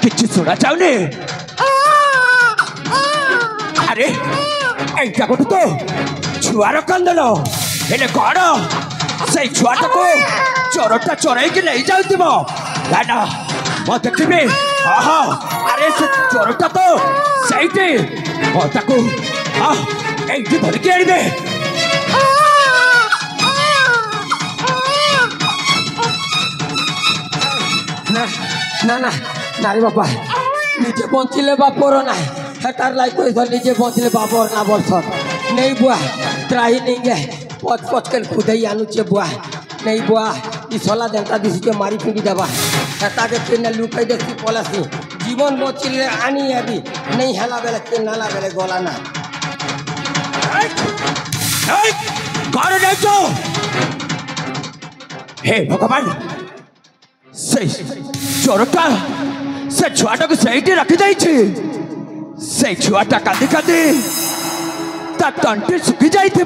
किसी सुना जाऊनी अरे ऐटा गोटे तो छुआर कंदन हेले कौन से छुआटा को चोरटा चोरई कि नहीं जाऊ ना मैं देखी अरे से चोरटा तो सही धरिकी आने ना ना नारी बापा निजे बंचिले बापर ना हेटार लाई कोई निजे बंचिले बापर ना बोलसन नहीं बुआ त्राही नहीं गे पच पच कर खुदई आनुचे बुआ नहीं बुआ ई सोला जनता दिसी के मारी फिंगी देबा हेटा के केने लुकाई देखी पलासी जीवन बंचिले आनी अभी नहीं हला बेले के नाला बेले गोला ना घर नहीं तो हे भगवान से चोरटा से छुआटा को सही रखी जाइए से छुआटा कांदी कांदी ता तंटे सुखी जाइए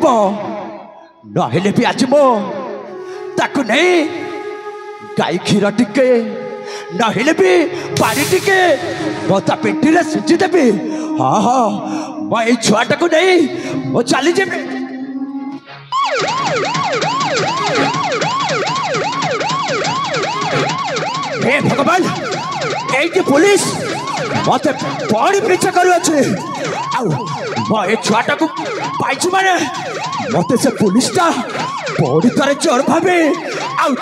नहेले भी आज मो ताकू नहीं गाई क्षीर टिके नहेले भी पानी टिके मोता पेटी रे सुझी देवी हाँ हाँ मैं छुआटा को नहीं वो चली जी हे भगवान एटी पुलिस मत बड़ी पीछा कर छुआटा को पाई माने मत से पुलिसटा बड़ी तरह चोर भावे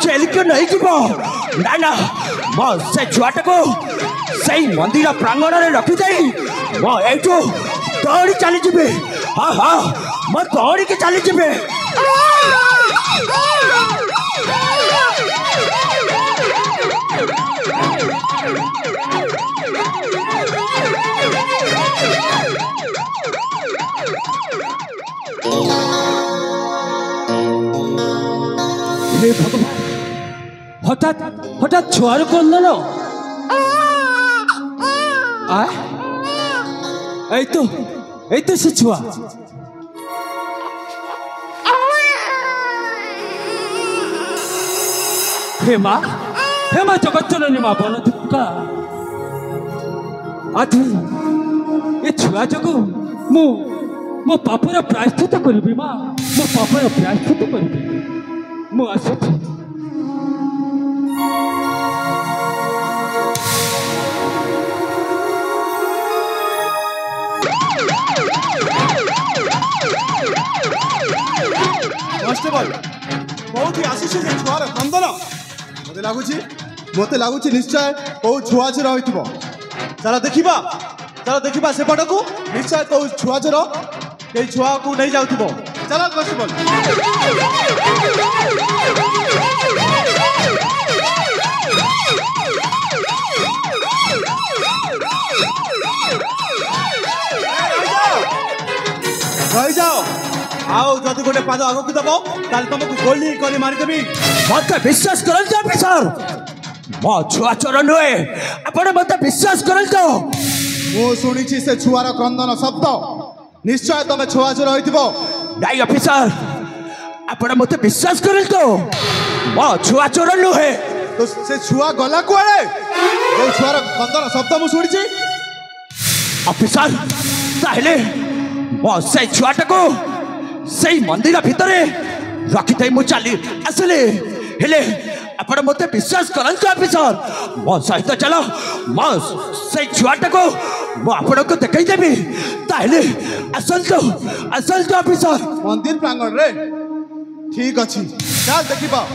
जेल के नहीं जीव ना ना से छुआटा को सही मंदिर प्रांगण में रखी जाई यू दौड़ी चली जी हाँ हाँ मैं दौड़ी के चली जी हे भगवान हठात हठात छुआर कंदन तो से छुआ हे माँ जगत जननी माँ बन दुका आधि ये छुआ जगू मो पापर प्रायश्चित करी माँ मो पापर प्रायश्चित करी मु आसुची कॉन्स्टेबल बहुत ही आशीष से छुआर कंदन मते लगुच निश्चय कौ छुआ चोर हो चल देखा सेपट को निश्चय कौ छुआ चोर कई छुआ को नहीं जाऊ चल कॉन्स्टेबल रही जाओ आओ जदि गोटे पाद आग को दब तुमको गोली कर मारिदेवी मत विश्वास करते ऑफिसर मो छुआ चोर नुहे आपण मत विश्वास करते मु शुणी से छुआर क्रंदन शब्द निश्चय तुम छुआ चोर हो नहीं ऑफिसर आपण मत विश्वास करते मो छुआ चोर नुहे तो से छुआ गला कुआड़े जो छुआर क्रंदन शब्द मु शुणी ऑफिसर ताहले मो से छुआटा को सही मंदिर भितर रखी थी मु चली आसले हेले आपण मते विश्वास करंतु ऑफिसर मो सहित चलो मो से छुआटा को मु आपण को देखाई देबी ताहले असंतो ऑफिसर मंदिर प्रांगण रे ठीक अछि चल देखिबा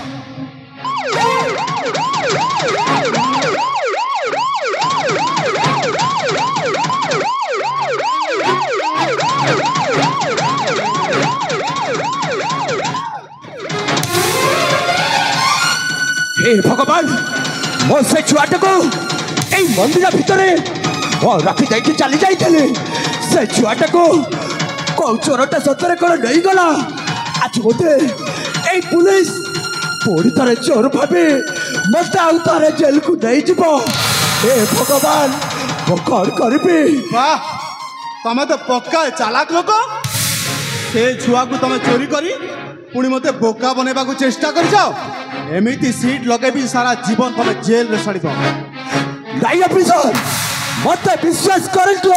हे भगवान मो से छुआटा को এই मंदिर भितरे रखी देख चली जाइए से छुआटा को कौ चोरटा सतरे कौन नहीं गला आज बोधे ए पुलिस पूरी तरह चोर भावे मत आउ तारे जेल को नहीं जीव हे भगवान वो कौन करी वाह तमें तो पक्का चालाक लोक से छुआ को तुम चोरी करी पुणी मत बोका बनवा को चेष्टा कर जाओ एमती सीट लगे भी सारा जीवन तुम जेल रे सड़ब ନାଇଁ ଅଫିସର ମତେ ବିଶ୍ୱାସ କରନ୍ତୁ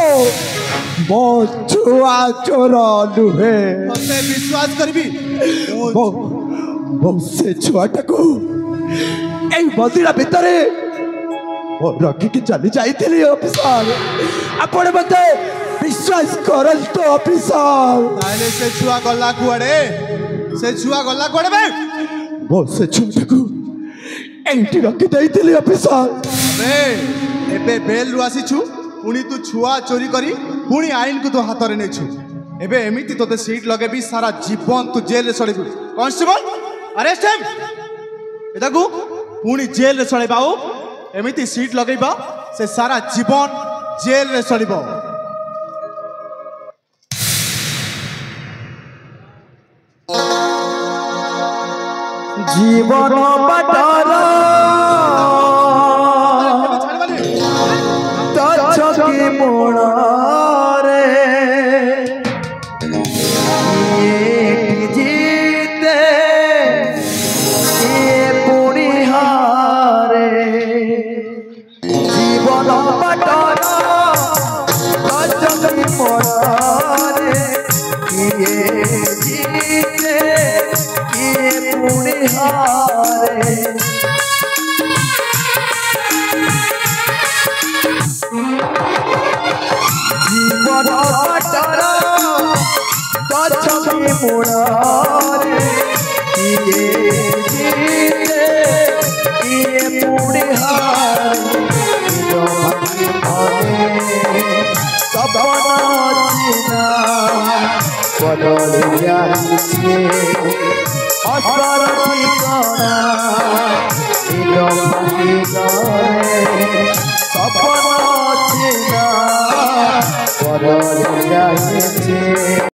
ମୋ ଛୁଆ ଚୋର ନୁହେଁ ତତେ ବିଶ୍ୱାସ କରିବି ମୁଁ ସେ ଛୁଆଟାକୁ ଏଇ ମନ୍ଦିର ଭିତରେ ରଖିକି ଚାଲି ଯାଇଥିଲି ଅଫିସର ଆପଣ ମତେ ବିଶ୍ୱାସ କରନ୍ତୁ ଅଫିସର ତାହେଲେ ସେ ଛୁଆ ଗଲା କୁଆଡେ ବେ ମୁଁ ସେ ଛୁଆଟାକୁ ଏଇଠି ରଖିଦେଇଥିଲି ଅଫିସର ଏବେ ବେଲରୁ ଆସିଛୁ ପୁଣି ତୁ ଛୁଆ ଚୋରି କରି ପୁଣି ଆଇନକୁ ତୁ ହାତରେ ନେଇଛୁ ଏବେ ଏମିତି ତୋତେ ସିଟ୍ ଲଗେଇବି ସାରା ଜୀବନ ତୁ ଜେଲରେ ସଳିବୁ କନଷ୍ଟେବଲ ଆରେଷ୍ଟ ହିମ୍ ଏଟାକୁ ପୁଣି ଜେଲରେ ସଳେଇବା ଆଉ ଏମିତି ସିଟ୍ ଲଗେଇବା ସେ ସାରା ଜୀବନ ଜେଲରେ ସଳିବ ଜୀବନ ବାଟର ଛକି ମୋଡ଼ରେ ଜିତେ ପୁଣି ହାରେ ଜୀବନ ବାଟର ଛକି ମୋଡ଼ରେ ଜିତେ ପୁଣି ହାରେ জীবন বাটর গছকি মোড়রে কিয়ে জিতে কিয়ে পুড়ি হারে সপন চিনা বদলে যাচ্ছে অসর ঠিকানা সপন চিনা বদলে যাচ্ছে